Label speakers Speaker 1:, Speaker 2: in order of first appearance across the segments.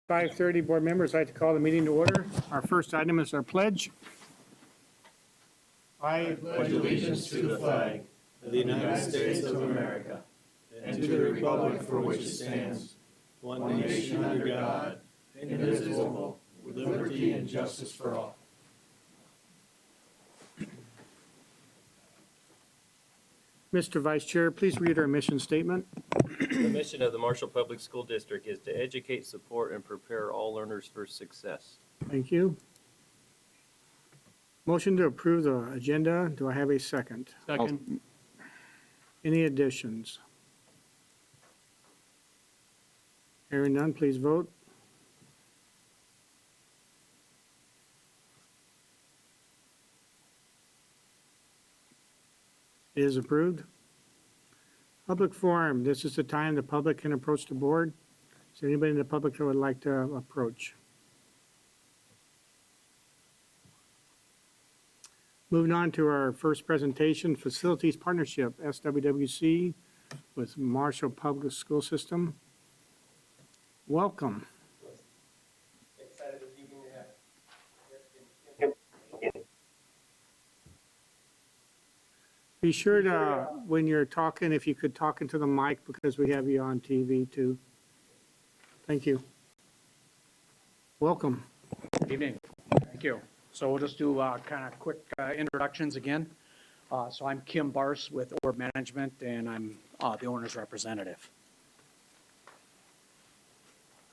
Speaker 1: 5:30, board members, I'd like to call the meeting to order. Our first item is our pledge. I
Speaker 2: pledge allegiance to the flag of the United States of America and to the republic for which it stands, one nation under God, indivisible, with liberty and justice for all.
Speaker 1: Mr. Vice Chair, please read our mission statement.
Speaker 3: The mission of the Marshall Public School District is to educate, support, and prepare all learners for success.
Speaker 1: Thank you. Motion to approve the agenda. Do I have a second?
Speaker 4: Second.
Speaker 1: Any additions? Hearing none, please vote. It is approved. Public forum. This is the time the public can approach the board. Is there anybody in the public that would like to approach? Moving on to our first presentation, Facilities Partnership, SWWC, with Marshall Public School System. Welcome.
Speaker 5: Excited to be here.
Speaker 1: Be sure to, when you're talking, if you could talk into the mic because we have you on TV too. Thank you. Welcome.
Speaker 4: Good evening. Thank you. So we'll just do kind of quick introductions again. So I'm Kim Bars with Orb Management, and I'm the owner's representative.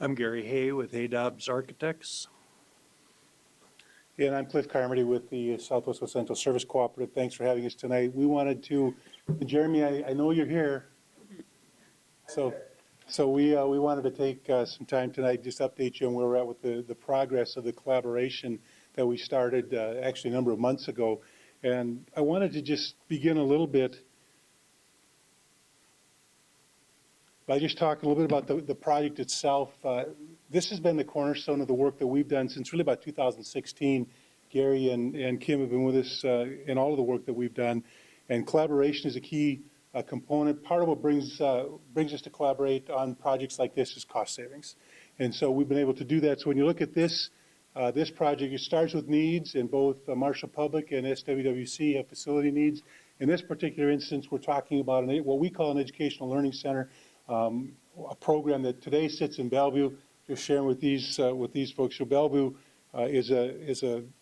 Speaker 6: I'm Gary Hay with Dobbs Architects.
Speaker 7: And I'm Cliff Carmody with the Southwest West Central Service Cooperative. Thanks for having us tonight. We wanted to, Jeremy, I know you're here. So we wanted to take some time tonight, just update you on where we're at with the progress of the collaboration that we started actually a number of months ago. And I wanted to just begin a little bit by just talking a little bit about the project itself. This has been the cornerstone of the work that we've done since really about 2016. Gary and Kim have been with us in all of the work that we've done. And collaboration is a key component. Part of what brings us to collaborate on projects like this is cost savings. And so we've been able to do that. So when you look at this project, it starts with needs, and both Marshall Public and SWWC have facility needs. In this particular instance, we're talking about what we call an educational learning center, a program that today sits in Bellevue. Just sharing with these folks. So Bellevue is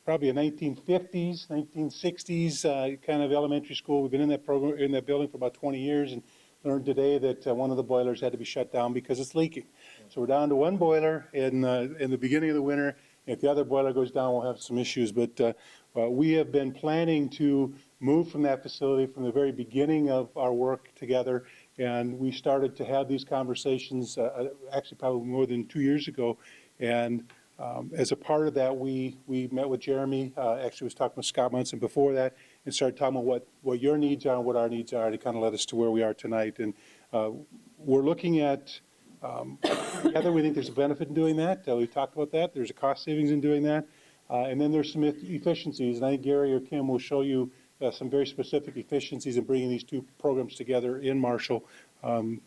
Speaker 7: probably a 1950s, 1960s kind of elementary school. We've been in that program, in that building for about 20 years, and learned today that one of the boilers had to be shut down because it's leaking. So we're down to one boiler in the beginning of the winter. If the other boiler goes down, we'll have some issues. But we have been planning to move from that facility from the very beginning of our work together. And we started to have these conversations actually probably more than 2 years ago. And as a part of that, we met with Jeremy, actually was talking with Scott Munson before that, and started talking about what your needs are and what our needs are to kind of led us to where we are tonight. And we're looking at, together we think there's a benefit in doing that. We've talked about that. There's a cost savings in doing that. And then there's some efficiencies. And I think Gary or Kim will show you some very specific efficiencies in bringing these two programs together in Marshall. And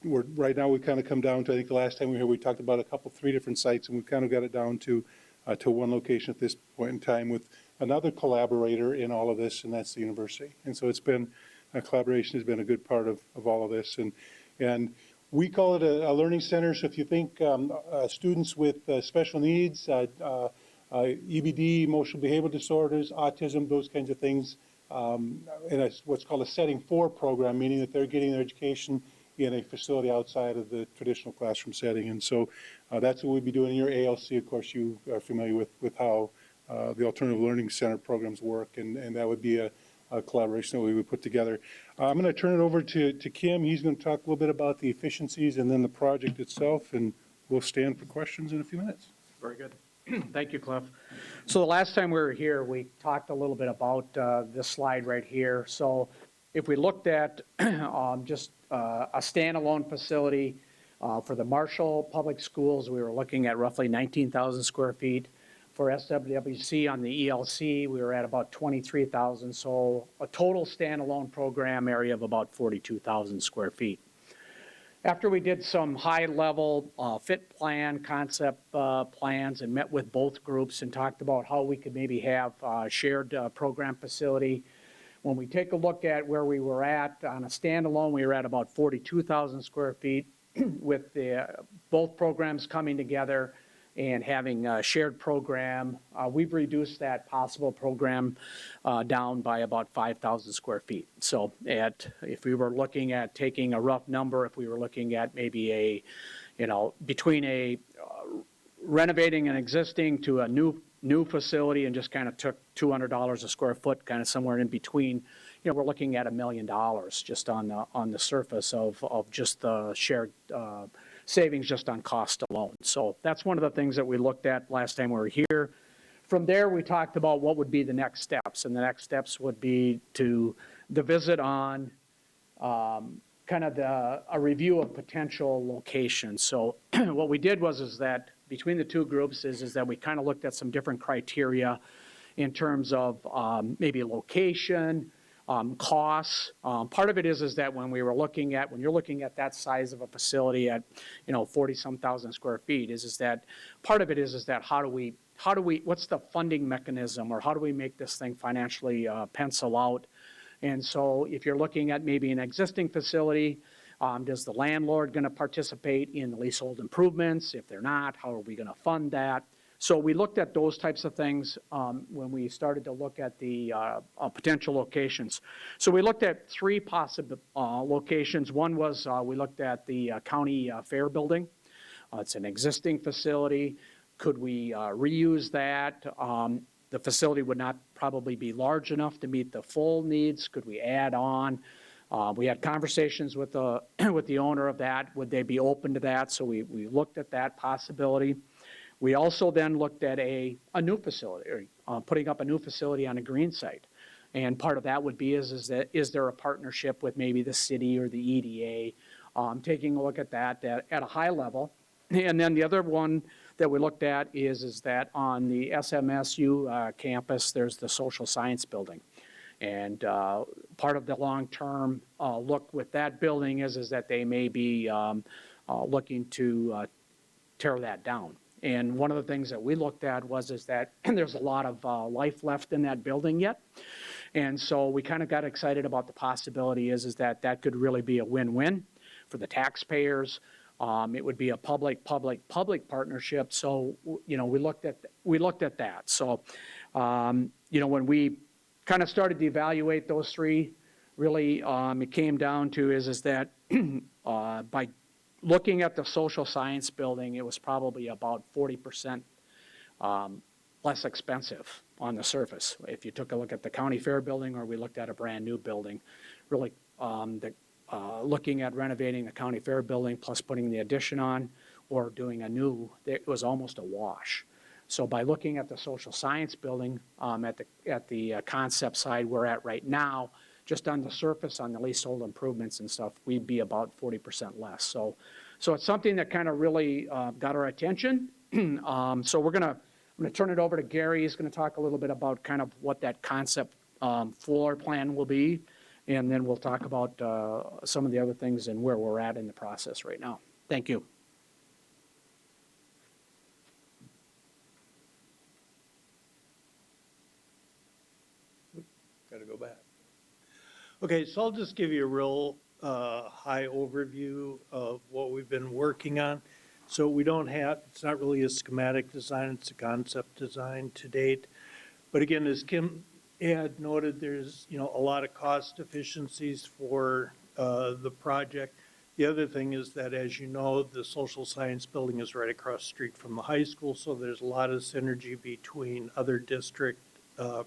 Speaker 7: we're right now we've kind of come down to, I think the last time we were here, we talked about three different sites, and we've kind of got it down to one location at this point in time with another collaborator in all of this, and that's the university. And so it's been, collaboration has been a good part of all of this. And we call it a learning center. So if you think students with special needs, EBD, emotional behavioral disorders, autism, those kinds of things, in what's called a Setting 4 program, meaning that they're getting their education in a facility outside of the traditional classroom setting. And so that's what we'd be doing in your ALC. Of course, you are familiar with how the Alternative Learning Center programs work, and that would be a collaboration that we would put together. I'm going to turn it over to Kim. He's going to talk a little bit about the efficiencies and then the project itself, and we'll stand for questions in a few minutes.
Speaker 4: Very good. Thank you, Cliff. So the last time we were here, we talked a little bit about this slide right here. So if we looked at just a standalone facility for the Marshall Public Schools, we were looking at roughly 19,000 square feet. For SWWC on the ELC, we were at about 23,000. So a total standalone program area of about 42,000 square feet. After we did some high-level fit plan, concept plans, and met with both groups and talked about how we could maybe have a shared program facility, when we take a look at where we were at on a standalone, we were at about 42,000 square feet with both programs coming together and having a shared program. We've reduced that possible program down by about 5,000 square feet. So if we were looking at taking a rough number, if we were looking at maybe between renovating an existing to a new facility and just kind of took $200 a square foot, kind of somewhere in between, we're looking at $1 million just on the surface of just the shared savings just on cost alone. So that's one of the things that we looked at last time we were here. From there, we talked about what would be the next steps, and the next steps would be the visit on kind of a review of potential locations. So what we did was that between the two groups is that we kind of looked at some different criteria in terms of maybe location, costs. Part of it is that when you're looking at that size of a facility at 40-some thousand square feet, is that part of it is that how do we what's the funding mechanism, or how do we make this thing financially pencil out? And so if you're looking at maybe an existing facility, does the landlord going to participate in the leasehold improvements? If they're not, how are we going to fund that? So we looked at those types of things when we started to look at the potential locations. So we looked at three possible locations. One was we looked at the county fair building. It's an existing facility. Could we reuse that? The facility would not probably be large enough to meet the full needs. Could we add on? We had conversations with the owner of that. Would they be open to that? So we looked at that possibility. We also then looked at a new facility, or putting up a new facility on a green site. And part of that would be is there a partnership with maybe the city or the EDA, taking a look at that at a high level. And then the other one that we looked at is that on the SMSU campus, there's the social science building. And part of the long-term look with that building is that they may be looking to tear that down. And one of the things that we looked at is that there's a lot of life left in that building yet. And so we kind of got excited about the possibility is that could really be a win-win for the taxpayers. It would be a public partnership. So, we looked at that. So, when we kind of started to evaluate those three, really, it came down to is that by looking at the social science building, it was probably about 40% less expensive on the surface. If you took a look at the county fair building, or we looked at a brand new building, really looking at renovating the county fair building plus putting the addition on or doing a new, it was almost a wash. So by looking at the social science building at the concept side we're at right now, just on the surface, on the leasehold improvements and stuff, we'd be about 40% less. So it's something that kind of really got our attention. So I'm going to turn it over to Gary. He's going to talk a little bit about kind of what that concept floor plan will be, and then we'll talk about some of the other things and where we're at in the process right now. Thank you.
Speaker 6: Got to go back. Okay, so I'll just give you a real high overview of what we've been working on. So it's not really a schematic design, it's a concept design to date. But again, as Kim had noted, there's, a lot of cost efficiencies for the project. The other thing is that, as you know, the social science building is right across the street from the high school, so there's a lot of synergy between other district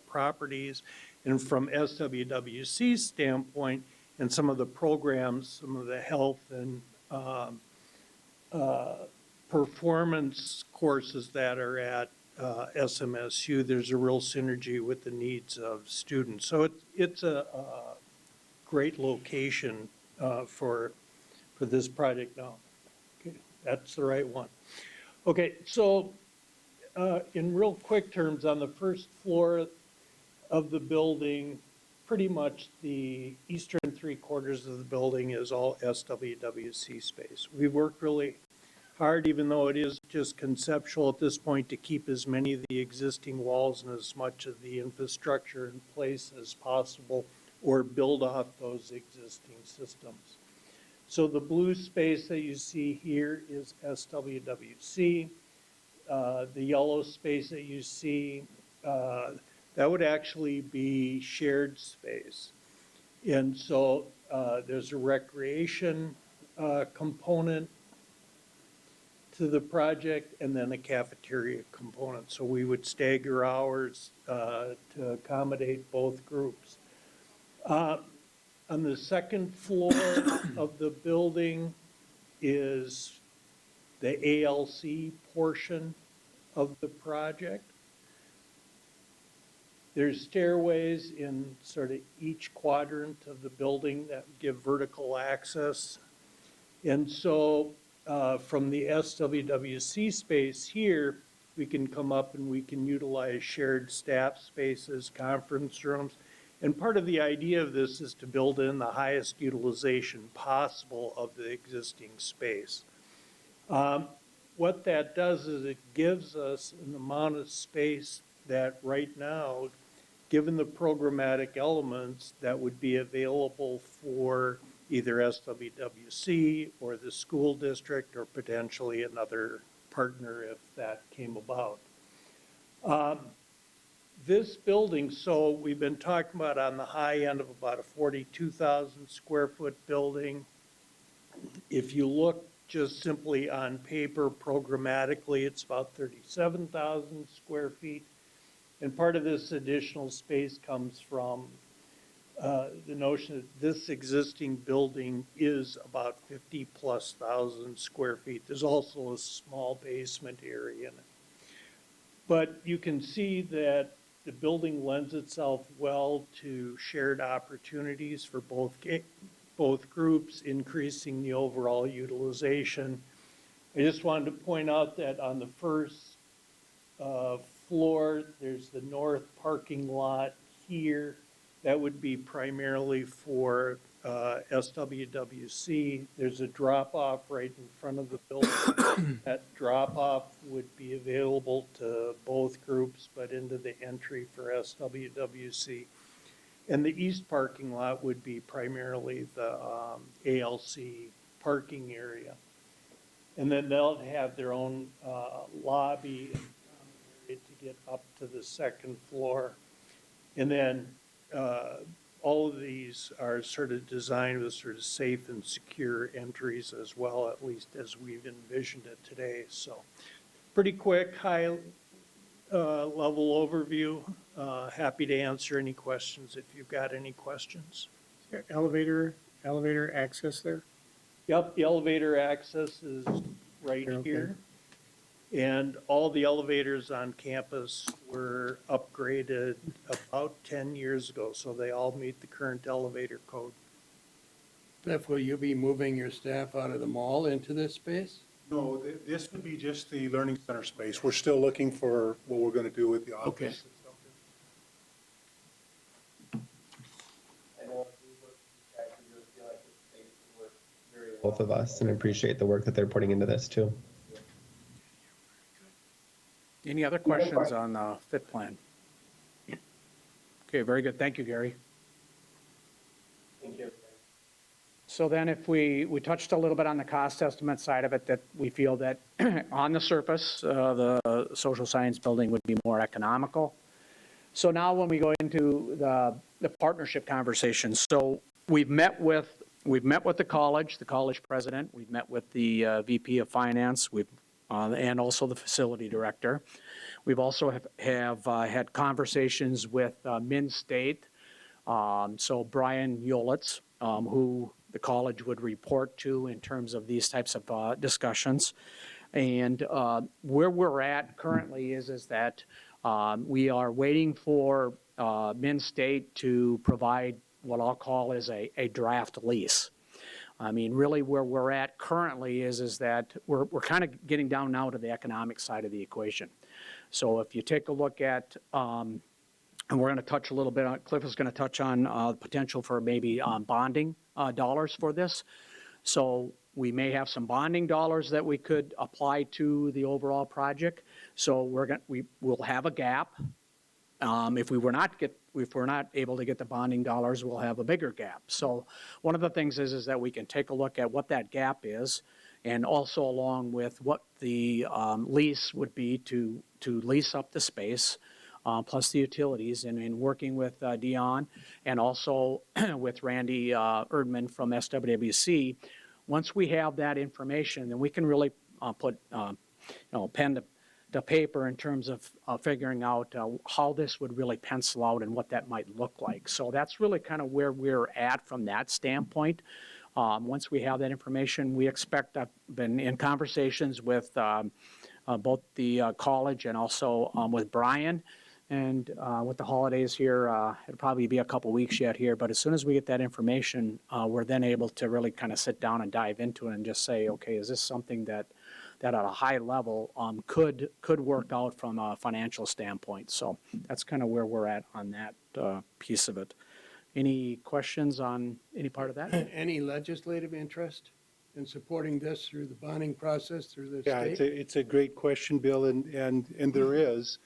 Speaker 6: properties. And from SWWC's standpoint, and some of the programs, some of the health and performance courses that are at SMSU, there's a real synergy with the needs of students. So it's a great location for this project now. Okay, that's the right one. Okay, so in real quick terms, on the first floor of the building, pretty much the eastern three-quarters of the building is all SWWC space. We worked really hard, even though it is just conceptual at this point, to keep as many of the existing walls and as much of the infrastructure in place as possible, or build off those existing systems. So the blue space that you see here is SWWC. The yellow space that you see, that would actually be shared space. And so there's a recreation component to the project, and then a cafeteria component. So we would stagger hours to accommodate both groups. On the second floor of the building is the ALC portion of the project. There's stairways in sort of each quadrant of the building that give vertical access. And so from the SWWC space here, we can come up and we can utilize shared staff spaces, conference rooms. And part of the idea of this is to build in the highest utilization possible of the existing space. What that does is it gives us an amount of space that right now, given the programmatic elements, that would be available for either SWWC or the school district or potentially another partner if that came about. This building, so we've been talking about on the high end of about a 42,000 square foot building. If you look just simply on paper programmatically, it's about 37,000 square feet. And part of this additional space comes from the notion that this existing building is about 50,000+ square feet. There's also a small basement area in it. But you can see that the building lends itself well to shared opportunities for both groups, increasing the overall utilization. I just wanted to point out that on the first floor, there's the north parking lot here. That would be primarily for SWWC. There's a drop-off right in front of the building. That drop-off would be available to both groups, but into the entry for SWWC. And the east parking lot would be primarily the ALC parking area. And then they'll have their own lobby to get up to the second floor. And then all of these are sort of designed with sort of safe and secure entries as well, at least as we've envisioned it today. So pretty quick, high level overview. Happy to answer any questions if you've got any questions.
Speaker 1: Elevator access there?
Speaker 6: Yep, the elevator access is right
Speaker 1: Okay.
Speaker 6: here. And all the elevators on campus were upgraded about 10 years ago, so they all meet the current elevator code.
Speaker 2: Cliff, will you be moving your staff out of the mall into this space?
Speaker 7: No, this would be just the learning center space. We're still looking for what we're going to do with the
Speaker 2: Okay.
Speaker 7: office.
Speaker 5: I know we work with these guys, we really feel like this space would work very well.
Speaker 8: Both of us, and appreciate the work that they're putting into this too.
Speaker 4: Any other questions on the FIT plan? Okay, very good. Thank you, Gary.
Speaker 5: Thank you.
Speaker 4: So then if we touched a little bit on the cost estimate side of it, that we feel that on the surface, the social science building would be more economical. So now when we go into the partnership conversations, so we've met with the college president, we've met with the VP of finance, and also the facility director. We've also have had conversations with Min State, so Brian Yolitz, who the college would report to in terms of these types of discussions. And where we're at currently is that we are waiting for Min State to provide what I'll call is a draft lease. I mean, really where we're at currently is that we're kind of getting down now to the economic side of the equation. So if you take a look at And we're going to touch a little bit on, Cliff is going to touch on potential for maybe bonding dollars for this. So we may have some bonding dollars that we could apply to the overall project. So we will have a gap. If we're not able to get the bonding dollars, we'll have a bigger gap. So one of the things is that we can take a look at what that gap is, and also along with what the lease would be to lease up the space, plus the utilities, and in working with Dion and also with Randy Erdman from SWWC. Once we have that information, then we can really put pen to paper in terms of figuring out how this would really pencil out and what that might look like. So that's really kind of where we're at from that standpoint. Once we have that information, we expect, I've been in conversations with both the college and also with Brian. And with the holidays here, it'll probably be a couple weeks yet here, but as soon as we get that information, we're then able to really kind of sit down and dive into it and just say, okay, is this something that at a high level could work out from a financial standpoint? So that's kind of where we're at on that piece of it. Any questions on any part of that?
Speaker 9: Any legislative interest in supporting this through the bonding process through the
Speaker 7: Yeah,
Speaker 9: state?
Speaker 7: it's a great question, Bill, and there is.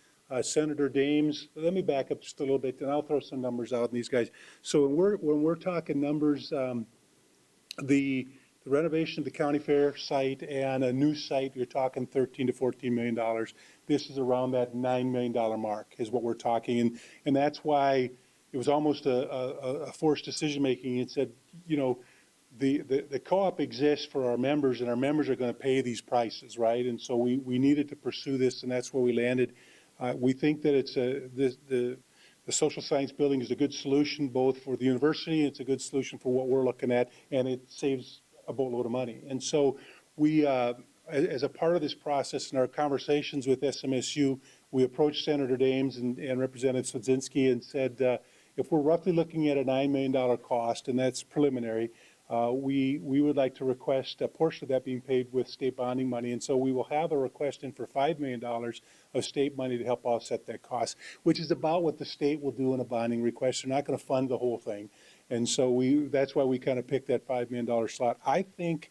Speaker 7: Senator Dames, let me back up just a little bit, and I'll throw some numbers out on these guys. So when we're talking numbers, the renovation of the county fair site and a new site, you're talking $13 to $14 million. This is around that $9 million mark is what we're talking, and that's why it was almost a forced decision-making. It said, the co-op exists for our members, and our members are going to pay these prices, right? And so we needed to pursue this, and that's where we landed. We think that the social science building is a good solution both for the university, it's a good solution for what we're looking at, and it saves a boatload of money. And so we, as a part of this process in our conversations with SMSU, we approached Senator Dames and Representative Swadzinski and said, if we're roughly looking at a $9 million cost, and that's preliminary, we would like to request a portion of that being paid with state bonding money. And so we will have a request in for $5 million of state money to help offset that cost, which is about what the state will do in a bonding request. They're not going to fund the whole thing. And so that's why we kind of picked that $5 million slot. I think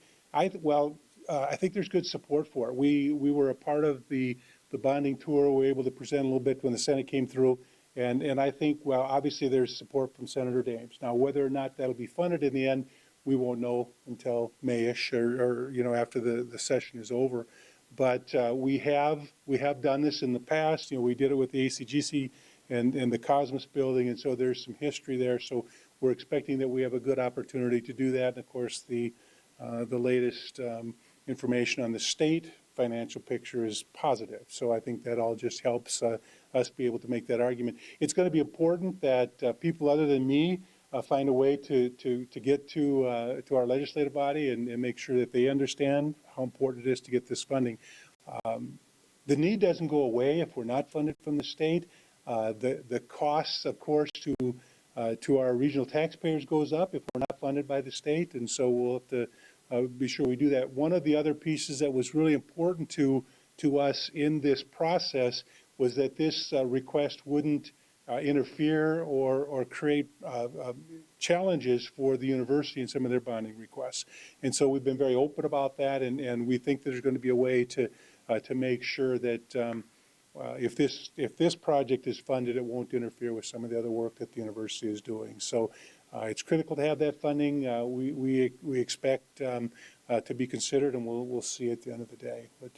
Speaker 7: there's good support for it. We were a part of the bonding tour. We were able to present a little bit when the Senate came through. And I think, well, obviously there's support from Senator Dames. Now, whether or not that'll be funded in the end, we won't know until May-ish or after the session is over. But we have done this in the past. We did it with the ACGC and the Cosmos building, and so there's some history there. So we're expecting that we have a good opportunity to do that. And of course, the latest information on the state financial picture is positive. So I think that all just helps us be able to make that argument. It's going to be important that people other than me find a way to get to our legislative body and make sure that they understand how important it is to get this funding. The need doesn't go away if we're not funded from the state. The costs, of course, to our regional taxpayers goes up if we're not funded by the state, and so we'll have to be sure we do that. One of the other pieces that was really important to us in this process was that this request wouldn't interfere or create challenges for the university in some of their bonding requests. And so we've been very open about that, and we think there's going to be a way to make sure that if this project is funded, it won't interfere with some of the other work that the university is doing. So it's critical to have that funding. We expect to be considered, and we'll see at the end of the day. But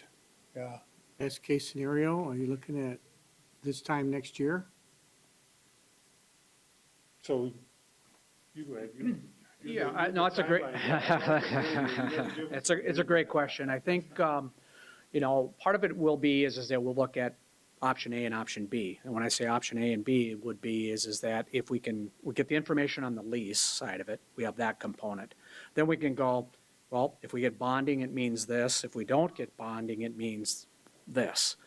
Speaker 7: yeah.
Speaker 1: Best case scenario, are you looking at this time next year?
Speaker 7: So you go ahead.
Speaker 4: Yeah, no, it's a great, it's a great question. I think, part of it will be is that we'll look at option A and option B. And when I say option A and B, it would be is that if we get the information on the lease side of it, we have that component. Then we can go, well, if we get bonding, it means this. If we don't get bonding, it means this.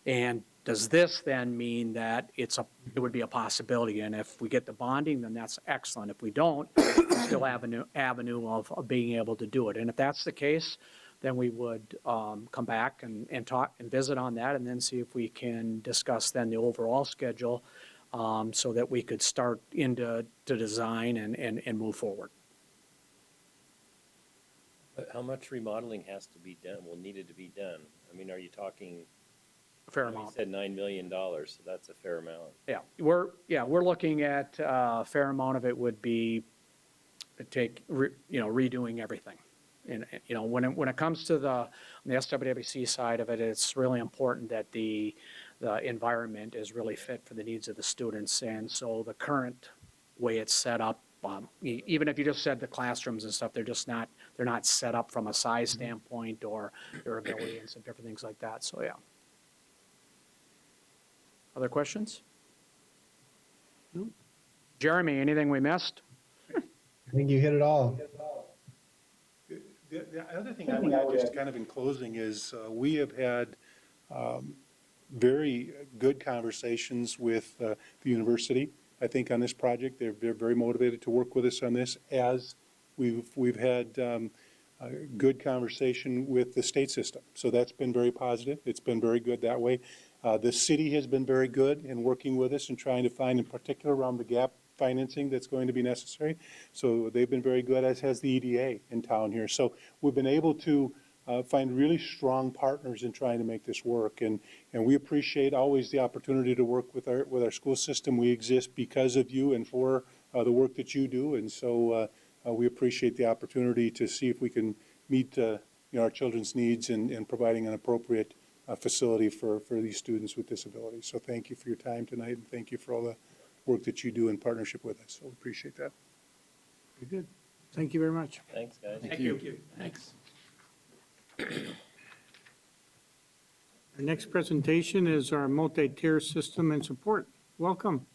Speaker 4: And does this then mean that it would be a possibility? And if we get the bonding, then that's excellent. If we don't, we still have an avenue of being able to do it. And if that's the case, then we would come back and talk and visit on that, and then see if we can discuss then the overall schedule so that we could start into design and move forward.
Speaker 3: But how much remodeling has to be done, needed to be done? I mean, are you talking,
Speaker 4: A fair
Speaker 3: you
Speaker 4: amount.
Speaker 3: said $9 million, so that's a fair amount.
Speaker 4: Yeah, we're looking at a fair amount of it would be redoing everything. And, when it comes to on the SWWC side of it, it's really important that the environment is really fit for the needs of the students. And so the current way it's set up, even if you just said the classrooms and stuff, they're not set up from a size standpoint or durability and some different things like that. So, yeah. Other questions?
Speaker 9: No.
Speaker 7: Jeremy, anything we missed?
Speaker 8: I think you hit it all.
Speaker 7: The other thing I would add, just kind of in closing, is we have had very good conversations with the university. I think on this project, they're very motivated to work with us on this, as we've had a good conversation with the state system. So that's been very positive. It's been very good that way. The city has been very good in working with us and trying to find, in particular, around the gap financing that's going to be necessary. So they've been very good, as has the EDA in town here. So we've been able to find really strong partners in trying to make this work. And we appreciate always the opportunity to work with our school system. We exist because of you and for the work that you do. And so we appreciate the opportunity to see if we can meet our children's needs and providing an appropriate facility for these students with disabilities. So thank you for your time tonight, and thank you for all the work that you do in partnership with us. So we appreciate that.
Speaker 1: Very good. Thank you very much.
Speaker 3: Thanks, guys.
Speaker 4: Thank you.
Speaker 9: Thanks.
Speaker 1: Our next presentation is our multi-tier system and support. Welcome.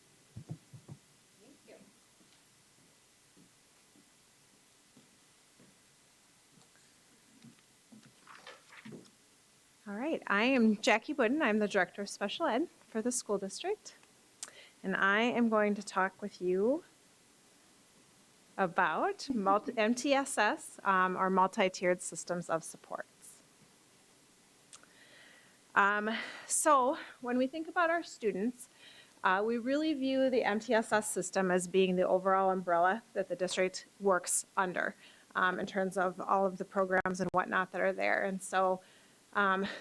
Speaker 10: All right, I am Jackie Wooden. I'm the Director of Special Ed for the school district. And I am going to talk with you about MTSS, or multi-tiered systems of supports. So when we think about our students, we really view the MTSS system as being the overall umbrella that the district works under, in terms of all of the programs and whatnot that are there. And so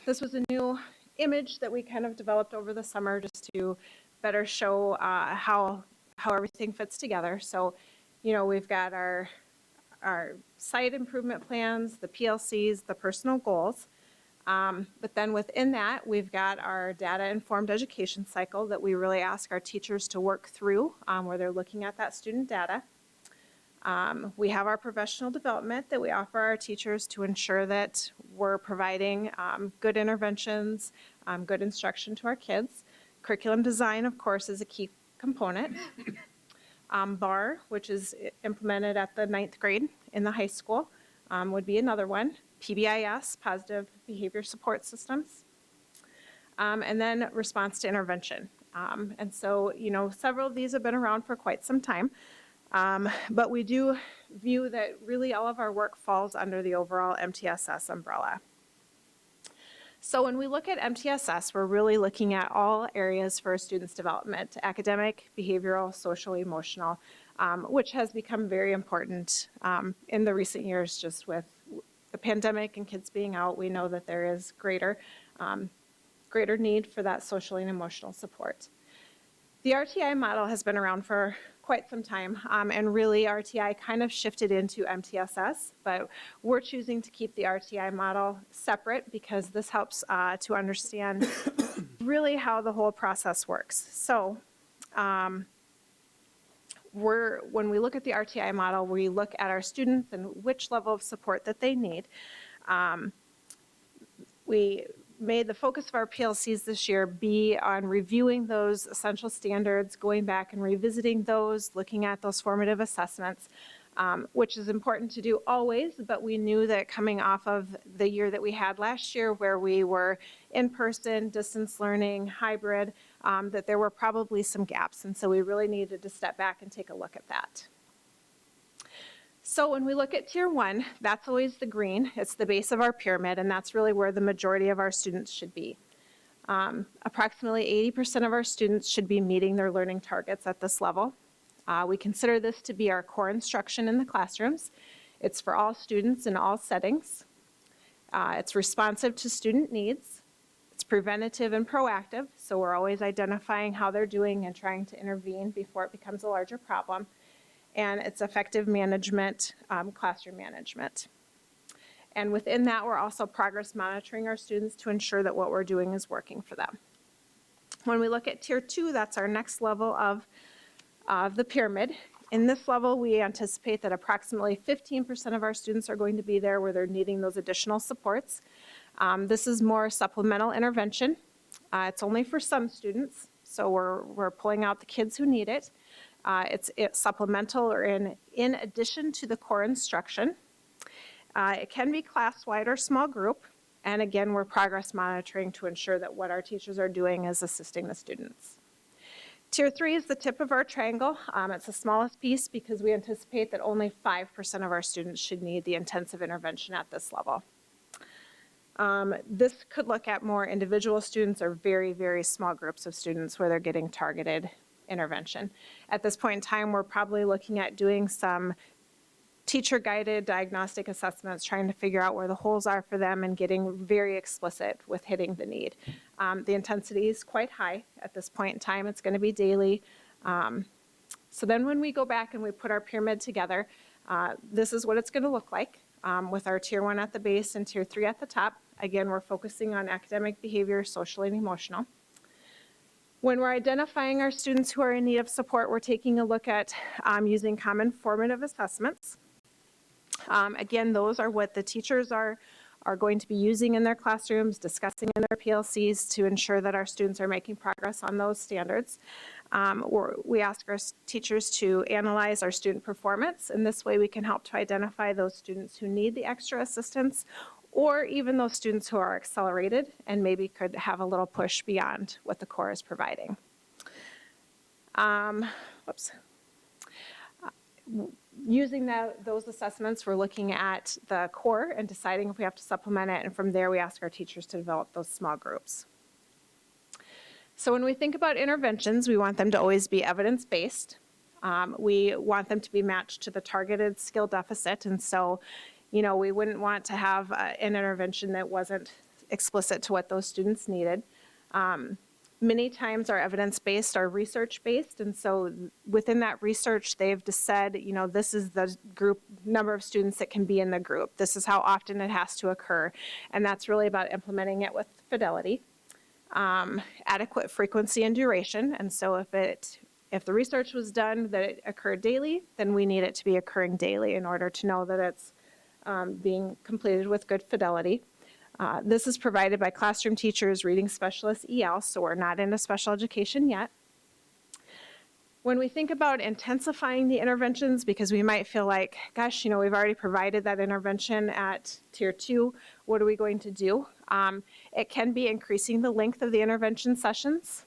Speaker 10: this was a new image that we kind of developed over the summer just to better show how everything fits together. So, we've got our site improvement plans, the PLCs, the personal goals. But then within that, we've got our data-informed education cycle that we really ask our teachers to work through, where they're looking at that student data. We have our professional development that we offer our teachers to ensure that we're providing good interventions, good instruction to our kids. Curriculum design, of course, is a key component. BAR, which is implemented at the 9th grade in the high school, would be another one. PBIS, positive behavior support systems. And then response to intervention. And so, several of these have been around for quite some time. But we do view that really all of our work falls under the overall MTSS umbrella. So when we look at MTSS, we're really looking at all areas for a student's development: academic, behavioral, social, emotional, which has become very important in the recent years. Just with the pandemic and kids being out, we know that there is greater need for that social and emotional support. The RTI model has been around for quite some time, and really RTI kind of shifted into MTSS, but we're choosing to keep the RTI model separate because this helps to understand really how the whole process works. So when we look at the RTI model, we look at our students and which level of support that they need. We made the focus of our PLCs this year be on reviewing those essential standards, going back and revisiting those, looking at those formative assessments, which is important to do always, but we knew that coming off of the year that we had last year where we were in person, distance learning, hybrid, that there were probably some gaps, and so we really needed to step back and take a look at that. So when we look at Tier 1, that's always the green. It's the base of our pyramid, and that's really where the majority of our students should be. Approximately 80% of our students should be meeting their learning targets at this level. We consider this to be our core instruction in the classrooms. It's for all students in all settings. It's responsive to student needs. It's preventative and proactive, so we're always identifying how they're doing and trying to intervene before it becomes a larger problem. And it's effective management, classroom management. And within that, we're also progress monitoring our students to ensure that what we're doing is working for them. When we look at Tier 2, that's our next level of the pyramid. In this level, we anticipate that approximately 15% of our students are going to be there where they're needing those additional supports. This is more supplemental intervention. It's only for some students, so we're pulling out the kids who need it. It's supplemental or in addition to the core instruction. It can be class-wide or small group. And again, we're progress monitoring to ensure that what our teachers are doing is assisting the students. Tier 3 is the tip of our triangle. It's the smallest piece because we anticipate that only 5% of our students should need the intensive intervention at this level. This could look at more individual students or very, very small groups of students where they're getting targeted intervention. At this point in time, we're probably looking at doing some teacher-guided diagnostic assessments, trying to figure out where the holes are for them and getting very explicit with hitting the need. The intensity is quite high at this point in time. It's going to be daily. So then when we go back and we put our pyramid together, this is what it's going to look like with our Tier 1 at the base and Tier 3 at the top. Again, we're focusing on academic behavior, social, and emotional. When we're identifying our students who are in need of support, we're taking a look at using common formative assessments. Again, those are what the teachers are going to be using in their classrooms, discussing in their PLCs to ensure that our students are making progress on those standards. We ask our teachers to analyze our student performance, and this way we can help to identify those students who need the extra assistance, or even those students who are accelerated and maybe could have a little push beyond what the core is providing. Using those assessments, we're looking at the core and deciding if we have to supplement it, and from there we ask our teachers to develop those small groups. So when we think about interventions, we want them to always be evidence-based. We want them to be matched to the targeted skill deficit, and so, you know, we wouldn't want to have an intervention that wasn't explicit to what those students needed. Many times our evidence-based are research-based, and so within that research, they've just said, you know, this is the group number of students that can be in the group. This is how often it has to occur, and that's really about implementing it with fidelity. Adequate frequency and duration, and so if the research was done that it occurred daily, then we need it to be occurring daily in order to know that it's being completed with good fidelity. This is provided by classroom teachers, reading specialists, EL, so we're not into special education yet. When we think about intensifying the interventions, because we might feel like, gosh, you know, we've already provided that intervention at Tier 2, what are we going to do? It can be increasing the length of the intervention sessions,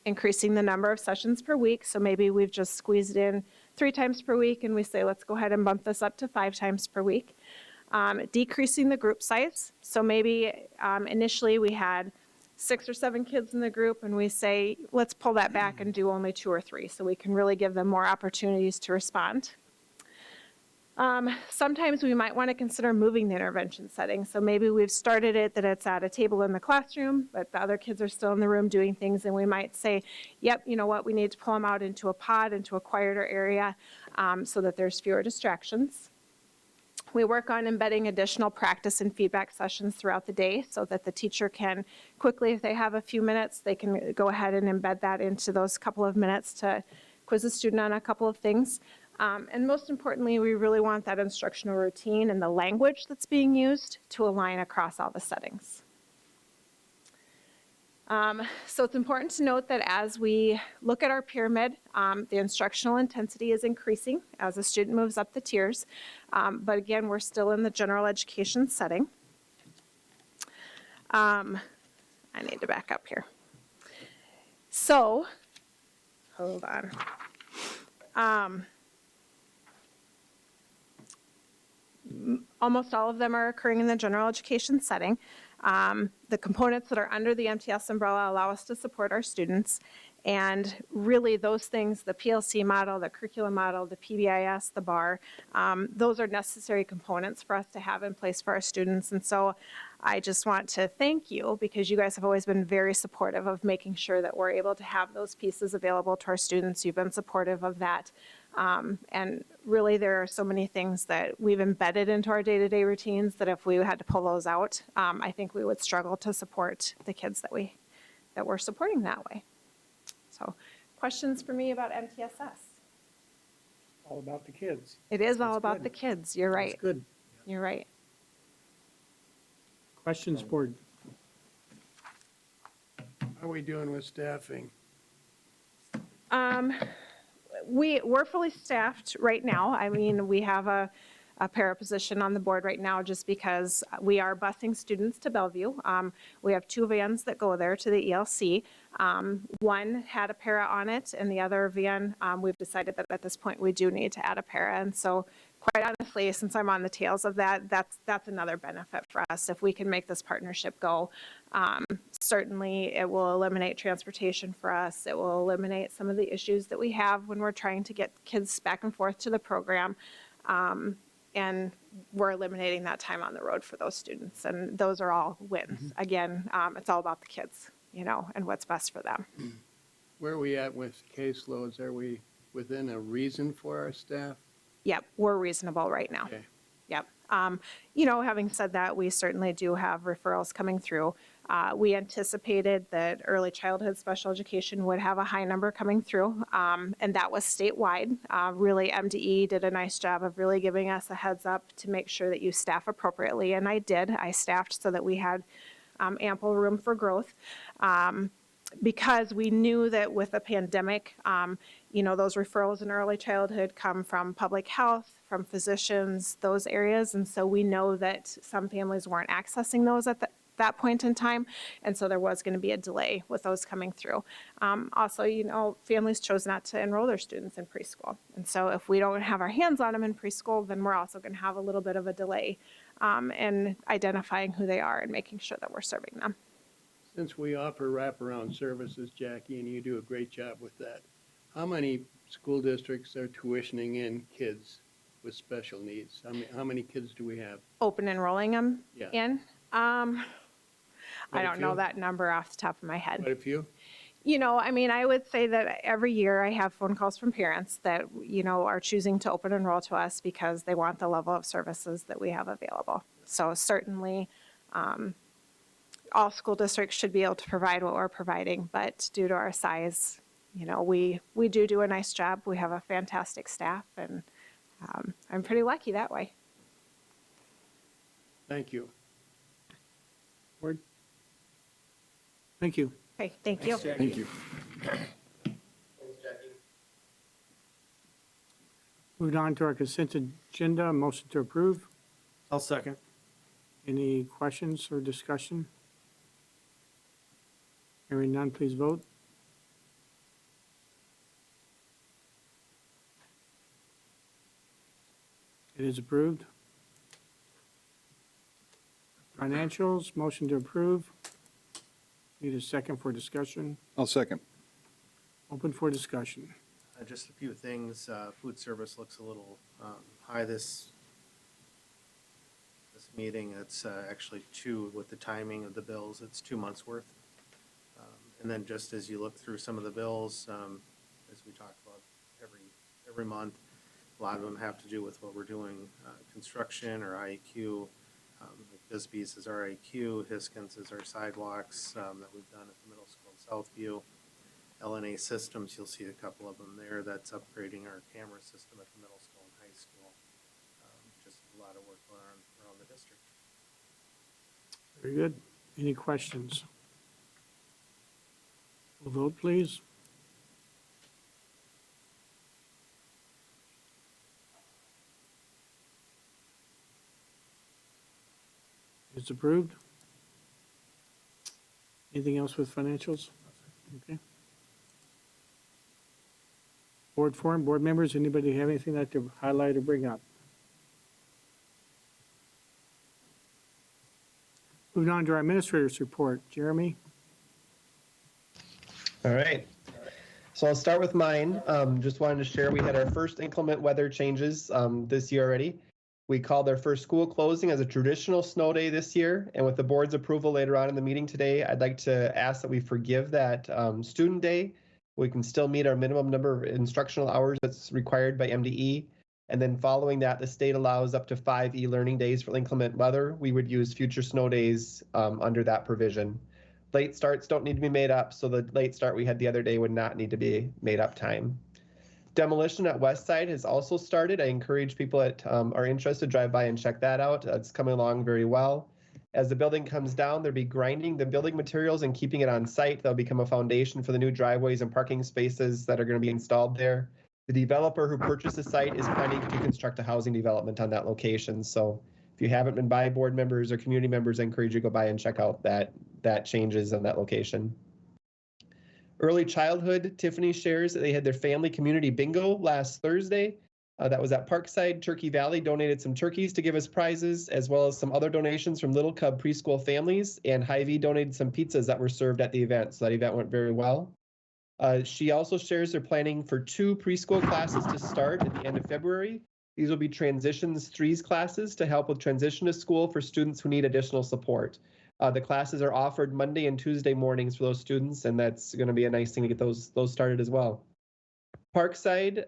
Speaker 10: increasing the number of sessions per week, so maybe we've just squeezed in 3 times per week and we say, let's go ahead and bump this up to 5 times per week. Decreasing the group size. So maybe initially we had 6 or 7 kids in the group and we say, let's pull that back and do only 2 or 3 so we can really give them more opportunities to respond. Sometimes we might want to consider moving the intervention setting. So maybe we've started it that it's at a table in the classroom, but the other kids are still in the room doing things, and we might say, yep, you know what, we need to pull them out into a pod, into a quieter area so that there's fewer distractions. We work on embedding additional practice and feedback sessions throughout the day so that the teacher can quickly, if they have a few minutes, they can go ahead and embed that into those couple of minutes to quiz the student on a couple of things. And most importantly, we really want that instructional routine and the language that's being used to align across all the settings. So it's important to note that as we look at our pyramid, the instructional intensity is increasing as a student moves up the tiers. But again, we're still in the general education setting. I need to back up here. So, hold on. Almost all of them are occurring in the general education setting. The components that are under the MTS umbrella allow us to support our students. And really, those things, the PLC model, the curriculum model, the PBIS, the BAR, those are necessary components for us to have in place for our students. And so I just want to thank you, because you guys have always been very supportive of making sure that we're able to have those pieces available to our students. You've been supportive of that. And really, there are so many things that we've embedded into our day-to-day routines that if we had to pull those out, I think we would struggle to support the kids that we're supporting that way. So, questions for me about MTSS?
Speaker 1: All about the kids.
Speaker 10: It is all
Speaker 1: That's
Speaker 10: about
Speaker 1: good.
Speaker 10: the kids. You're right.
Speaker 1: That's good.
Speaker 10: You're right.
Speaker 1: Questions, board?
Speaker 9: How are we doing with staffing?
Speaker 10: We're fully staffed right now. I mean, we have a para position on the board right now just because we are busing students to Bellevue. We have 2 vans that go there to the ELC. One had a para on it, and the other van, we've decided that at this point we do need to add a para. And so, quite honestly, since I'm on the tails of that, that's another benefit for us. If we can make this partnership go, certainly it will eliminate transportation for us. It will eliminate some of the issues that we have when we're trying to get kids back and forth to the program. And we're eliminating that time on the road for those students. And those are all wins. Again, it's all about the kids, and what's best for them.
Speaker 9: Where are we at with caseloads? Are we within a reason for our staff?
Speaker 10: Yep, we're reasonable right now.
Speaker 9: Okay.
Speaker 10: Yep. Having said that, we certainly do have referrals coming through. We anticipated that early childhood special education would have a high number coming through, and that was statewide. Really, MDE did a nice job of really giving us a heads up to make sure that you staff appropriately, and I did. I staffed so that we had ample room for growth. Because we knew that with the pandemic, those referrals in early childhood come from public health, from physicians, those areas. And so we know that some families weren't accessing those at that point in time. And so there was going to be a delay with those coming through. Also, families chose not to enroll their students in preschool. And so if we don't have our hands on them in preschool, then we're also going to have a little bit of a delay in identifying who they are and making sure that we're serving them.
Speaker 9: Since we offer wraparound services, Jackie, and you do a great job with that, how many school districts are tuitioning in kids with special needs? How many kids do we have?
Speaker 10: Open enrolling them
Speaker 9: Yeah.
Speaker 10: in?
Speaker 9: Quite
Speaker 10: I
Speaker 9: a
Speaker 10: don't know
Speaker 9: few?
Speaker 10: that number off the top of my head.
Speaker 9: Quite a few?
Speaker 10: I would say that every year I have phone calls from parents that, are choosing to open enroll to us because they want the level of services that we have available. So certainly, all school districts should be able to provide what we're providing, but due to our size, we do a nice job. We have a fantastic staff, and I'm pretty lucky that way.
Speaker 9: Thank you.
Speaker 1: Board? Thank you.
Speaker 10: Okay, thank you.
Speaker 2: Thank you.
Speaker 5: Thanks, Jackie.
Speaker 1: Moving on to our consent agenda, motion to approve.
Speaker 2: I'll second.
Speaker 1: Any questions or discussion? Hearing none, please vote. It is approved. Financials, motion to approve. Need a second for discussion.
Speaker 11: I'll second.
Speaker 1: Open for discussion.
Speaker 12: Just a few things. Food service looks a little high this meeting. It's actually 2 with the timing of the bills. It's 2 months worth. And then just as you look through some of the bills, as we talk about every month, a lot of them have to do with what we're doing, construction or IEQ. Like Bisbee's is our IEQ, Hiskins is our sidewalks that we've done at the middle school in Southview. LNA Systems, you'll see a couple of them there. That's upgrading our camera system at the middle school and high school. Just a lot of work going on around the district.
Speaker 1: Very good. Any questions? We'll vote, please. It's approved. Anything else with financials? Okay. Board forum, board members, anybody have anything that to highlight or bring up? Moving on to our administrator's report. Jeremy?
Speaker 8: All right. So I'll start with mine. Just wanted to share, we had our first inclement weather changes this year already. We called our first school closing as a traditional snow day this year. And with the board's approval later on in the meeting today, I'd like to ask that we forgive that student day. We can still meet our minimum number of instructional hours that's required by MDE. And then following that, the state allows up to 5 e-learning days for inclement weather. We would use future snow days under that provision. Late starts don't need to be made up, so the late start we had the other day would not need to be made up time. Demolition at West Side has also started. I encourage people that are interested to drive by and check that out. It's coming along very well. As the building comes down, they'll be grinding the building materials and keeping it on site. They'll become a foundation for the new driveways and parking spaces that are going to be installed there. The developer who purchased the site is planning to construct a housing development on that location. So if you haven't been by, board members or community members, I encourage you to go by and check out that changes on that location. Early childhood, Tiffany shares that they had their family community bingo last Thursday. That was at Parkside. Turkey Valley donated some turkeys to give us prizes, as well as some other donations from Little Cub preschool families, and Hy-Vee donated some pizzas that were served at the event. So that event went very well. She also shares they're planning for 2 preschool classes to start at the end of February. These will be Transitions 3s classes to help with transition to school for students who need additional support. The classes are offered Monday and Tuesday mornings for those students, and that's going to be a nice thing to get those started as well. Parkside,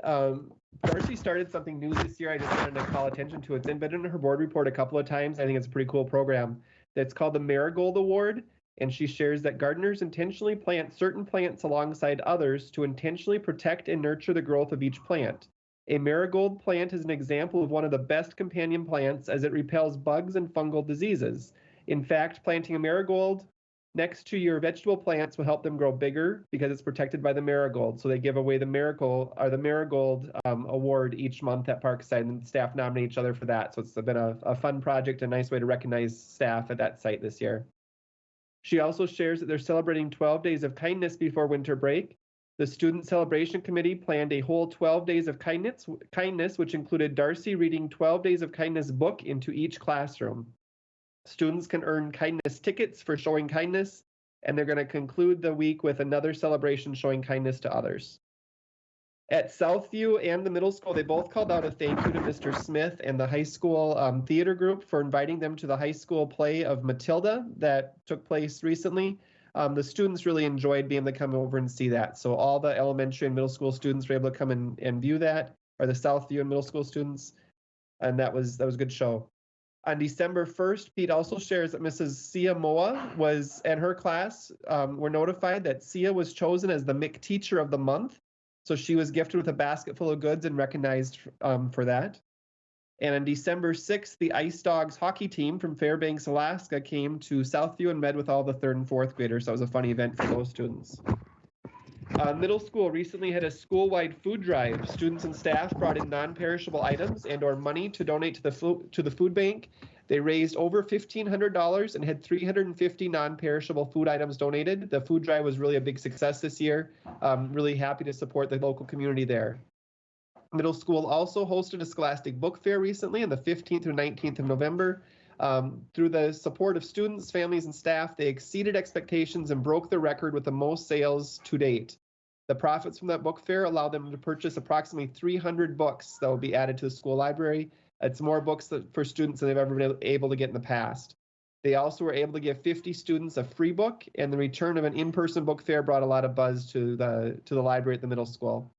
Speaker 8: Darcy started something new this year. I just wanted to call attention to it. It's been in her board report a couple of times. I think it's a pretty cool program. That's called the Marigold Award, and she shares that gardeners intentionally plant certain plants alongside others to intentionally protect and nurture the growth of each plant. A marigold plant is an example of one of the best companion plants as it repels bugs and fungal diseases. In fact, planting a marigold next to your vegetable plants will help them grow bigger because it's protected by the marigold. So they give away the marigold award each month at Parkside, and staff nominate each other for that. So it's been a fun project, a nice way to recognize staff at that site this year. She also shares that they're celebrating 12 days of kindness before winter break. The Student Celebration Committee planned a whole 12 days of kindness, which included Darcy reading 12 Days of Kindness book into each classroom. Students can earn kindness tickets for showing kindness, and they're going to conclude the week with another celebration showing kindness to others. At Southview and the middle school, they both called out a thank you to Mr. Smith and the high school theater group for inviting them to the high school play of Matilda that took place recently. The students really enjoyed being able to come over and see that. So all the elementary and middle school students were able to come and view that, or the Southview and middle school students, and that was a good show. On December 1st, Pete also shares that Mrs. Sia Moa and her class were notified that Sia was chosen as the MIC Teacher of the Month. So she was gifted with a basket full of goods and recognized for that. And on December 6th, the Ice Dogs hockey team from Fairbanks, Alaska came to Southview and met with all the 3rd and 4th graders. So it was a fun event for those students. Middle school recently had a school-wide food drive. Students and staff brought in non-perishable items and or money to donate to the food bank. They raised over $1,500 and had 350 non-perishable food items donated. The food drive was really a big success this year. Really happy to support the local community there. Middle school also hosted a Scholastic Book Fair recently on the 15th through 19th of November. Through the support of students, families, and staff, they exceeded expectations and broke the record with the most sales to date. The profits from that book fair allowed them to purchase approximately 300 books that will be added to the school library. It's more books for students than they've ever been able to get in the past. They also were able to give 50 students a free book, and the return of an in-person book fair brought a lot of buzz to the library at the middle school.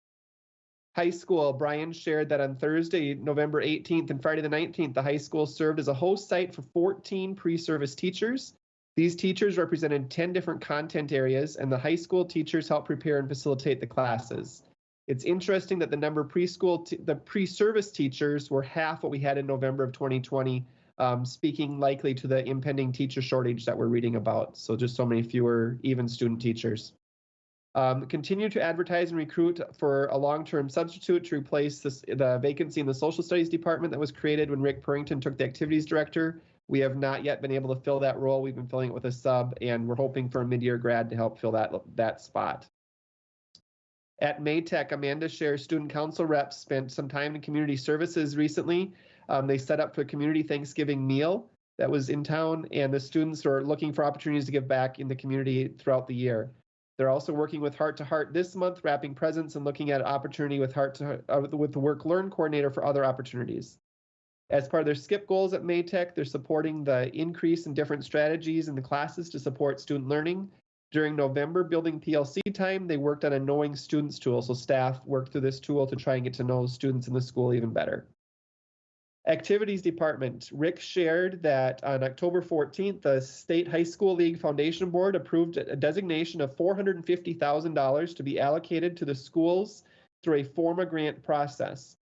Speaker 8: High school, Brian shared that on Thursday, November 18th and Friday the 19th, the high school served as a host site for 14 pre-service teachers. These teachers represented 10 different content areas, and the high school teachers helped prepare and facilitate the classes. It's interesting that the number of the pre-service teachers were half what we had in November of 2020, speaking likely to the impending teacher shortage that we're reading about. So just so many fewer even student teachers. Continue to advertise and recruit for a long-term substitute to replace the vacancy in the social studies department that was created when Rick Purrington took the activities director. We have not yet been able to fill that role. We've been filling it with a sub, and we're hoping for a mid-year grad to help fill that spot. At Maytech, Amanda shares student council reps spent some time in community services recently. They set up for a community Thanksgiving meal that was in town, and the students are looking for opportunities to give back in the community throughout the year. They're also working with Heart to Heart this month, wrapping presents and looking at opportunity with with the Work Learn coordinator for other opportunities. As part of their SKIP goals at Maytech, they're supporting the increase in different strategies in the classes to support student learning. During November building PLC time, they worked on a Knowing Students tool, so staff worked through this tool to try and get to know students in the school even better. Activities department. Rick shared that on October 14th, the State High School League Foundation Board approved a designation of $450,000 to be allocated to the schools through a FORMA grant process.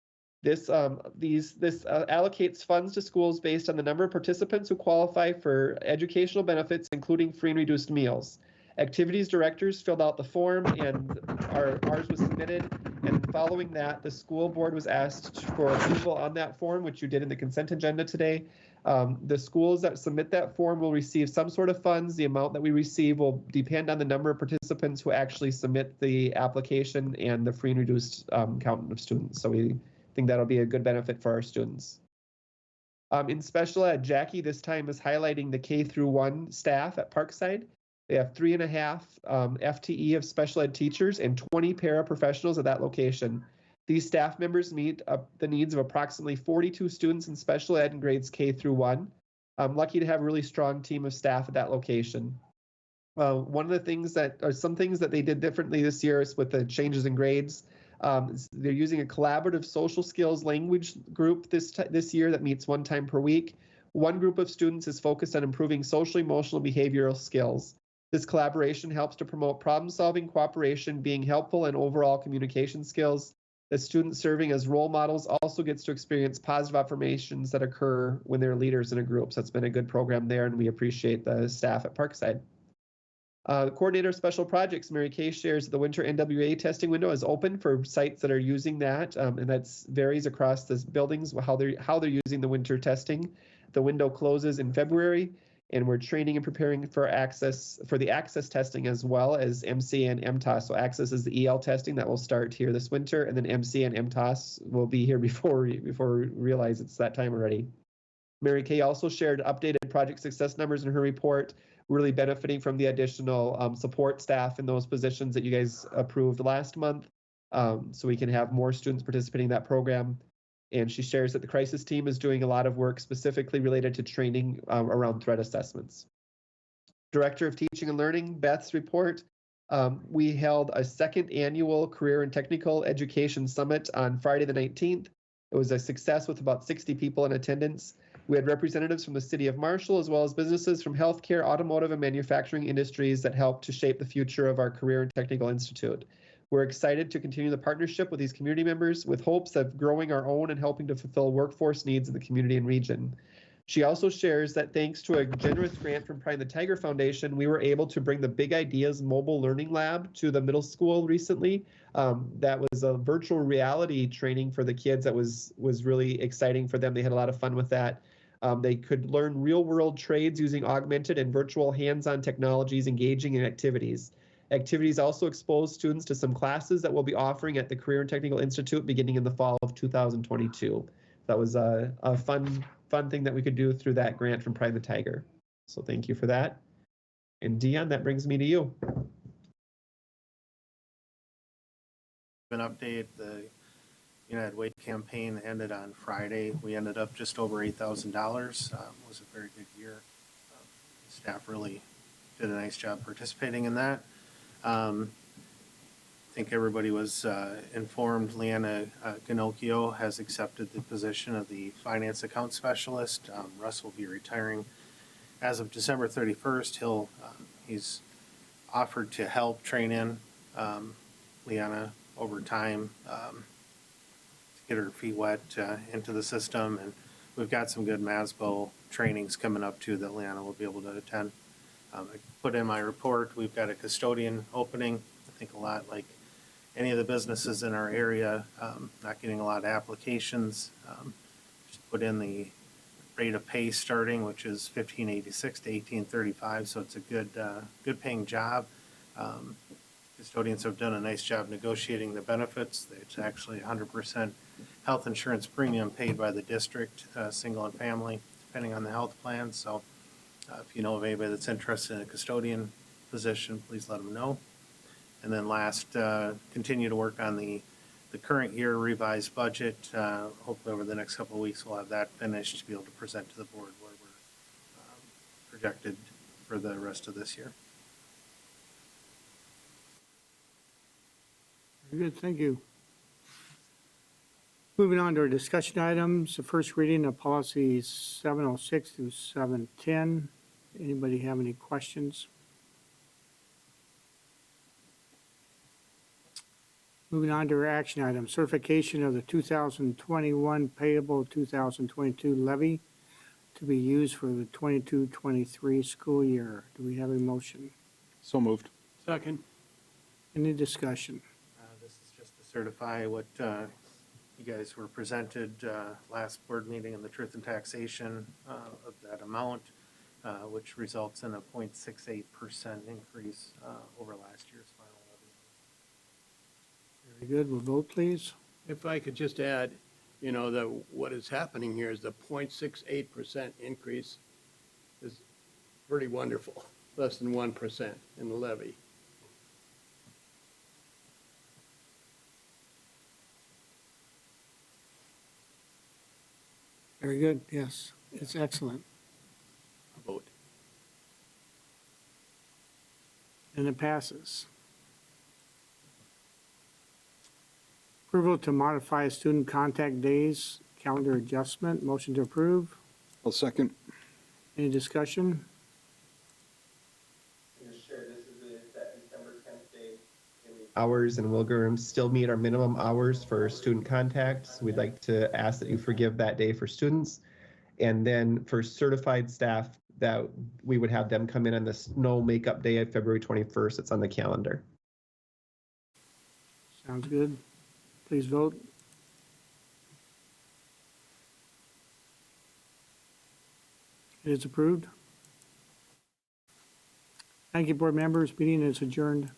Speaker 8: This allocates funds to schools based on the number of participants who qualify for educational benefits, including free and reduced meals. Activities directors filled out the form, and ours was submitted. And following that, the school board was asked for approval on that form, which you did in the consent agenda today. The schools that submit that form will receive some sort of funds. The amount that we receive will depend on the number of participants who actually submit the application and the free and reduced count of students. So we think that'll be a good benefit for our students. In special ed, Jackie this time is highlighting the K-1 staff at Parkside. They have 3.5 FTE of special ed teachers and 20 paraprofessionals at that location. These staff members meet the needs of approximately 42 students in special ed in grades K-1. I'm lucky to have a really strong team of staff at that location. One of the things some things that they did differently this year is with the changes in grades. They're using a collaborative social skills language group this year that meets 1 time per week. One group of students is focused on improving social, emotional, behavioral skills. This collaboration helps to promote problem-solving, cooperation, being helpful, and overall communication skills. The students serving as role models also gets to experience positive affirmations that occur when they're leaders in a group. So it's been a good program there, and we appreciate the staff at Parkside. The coordinator of special projects, Mary Kay, shares that the winter NWA testing window is open for sites that are using that, and that varies across the buildings how they're using the winter testing. The window closes in February, and we're training and preparing for the access testing as well as MC and MTOS. So access is the EL testing that will start here this winter, and then MC and MTOS will be here before we realize it's that time already. Mary Kay also shared updated project success numbers in her report, really benefiting from the additional support staff in those positions that you guys approved last month, so we can have more students participating in that program. And she shares that the crisis team is doing a lot of work specifically related to training around threat assessments. Director of Teaching and Learning, Beth's report. We held a 2nd annual Career and Technical Education Summit on Friday the 19th. It was a success with about 60 people in attendance. We had representatives from the city of Marshall, as well as businesses from healthcare, automotive, and manufacturing industries that helped to shape the future of our Career and Technical Institute. We're excited to continue the partnership with these community members with hopes of growing our own and helping to fulfill workforce needs in the community and region. She also shares that thanks to a generous grant from Pride the Tiger Foundation, we were able to bring the Big Ideas Mobile Learning Lab to the middle school recently. That was a virtual reality training for the kids that was really exciting for them. They had a lot of fun with that. They could learn real-world trades using augmented and virtual hands-on technologies, engaging in activities. Activities also expose students to some classes that we'll be offering at the Career and Technical Institute beginning in the fall of 2022. That was a fun thing that we could do through that grant from Pride the Tiger. So thank you for that. And Dion, that brings me to you.
Speaker 12: An update, the United Way campaign ended on Friday. We ended up just over $8,000. It was a very good year. Staff really did a nice job participating in that. I think everybody was informed. Leanna Ginocchio has accepted the position of the finance account specialist. Russ will be retiring as of December 31st. He's offered to help train in Leanna over time to get her feet wet into the system, and we've got some good MASBO trainings coming up too that Leanna will be able to attend. I put in my report, we've got a custodian opening. I think a lot like any of the businesses in our area, not getting a lot of applications. Just put in the rate of pay starting, which is $15.86 to $18.35, so it's a good paying job. Custodians have done a nice job negotiating the benefits. It's actually 100% health insurance premium paid by the district, single and family, depending on the health plan. So if you know of anybody that's interested in a custodian position, please let them know. And then last, continue to work on the current year revised budget. Hopefully over the next couple of weeks, we'll have that finished to be able to present to the board where we're projected for the rest of this year.
Speaker 1: Very good, thank you. Moving on to our discussion items, the first reading of policies 706 through 710. Anybody have any questions? Moving on to our action item, certification of the 2021 payable 2022 levy to be used for the 22-23 school year. Do we have a motion?
Speaker 7: So moved.
Speaker 9: Second.
Speaker 1: Any discussion?
Speaker 12: This is just to certify what you guys were presented last board meeting on the truth and taxation of that amount, which results in a 0.68% increase over last year's final levy.
Speaker 1: Very good, we'll vote, please.
Speaker 9: If I could just add, you know, that what is happening here is the 0.68% increase is pretty wonderful, less than 1% in the levy.
Speaker 1: Very good, yes, it's excellent.
Speaker 9: Vote.
Speaker 1: And it passes. Approval to modify student contact days, calendar adjustment, motion to approve.
Speaker 7: I'll second.
Speaker 1: Any discussion?
Speaker 5: And just share, this is that December 10th date.
Speaker 8: Hours and will still meet our minimum hours for student contacts. We'd like to ask that you forgive that day for students. And then for certified staff, that we would have them come in on the snow makeup day of February 21st. It's on the calendar.
Speaker 1: Sounds good. Please vote. It is approved. Thank you, board members. Meeting is adjourned.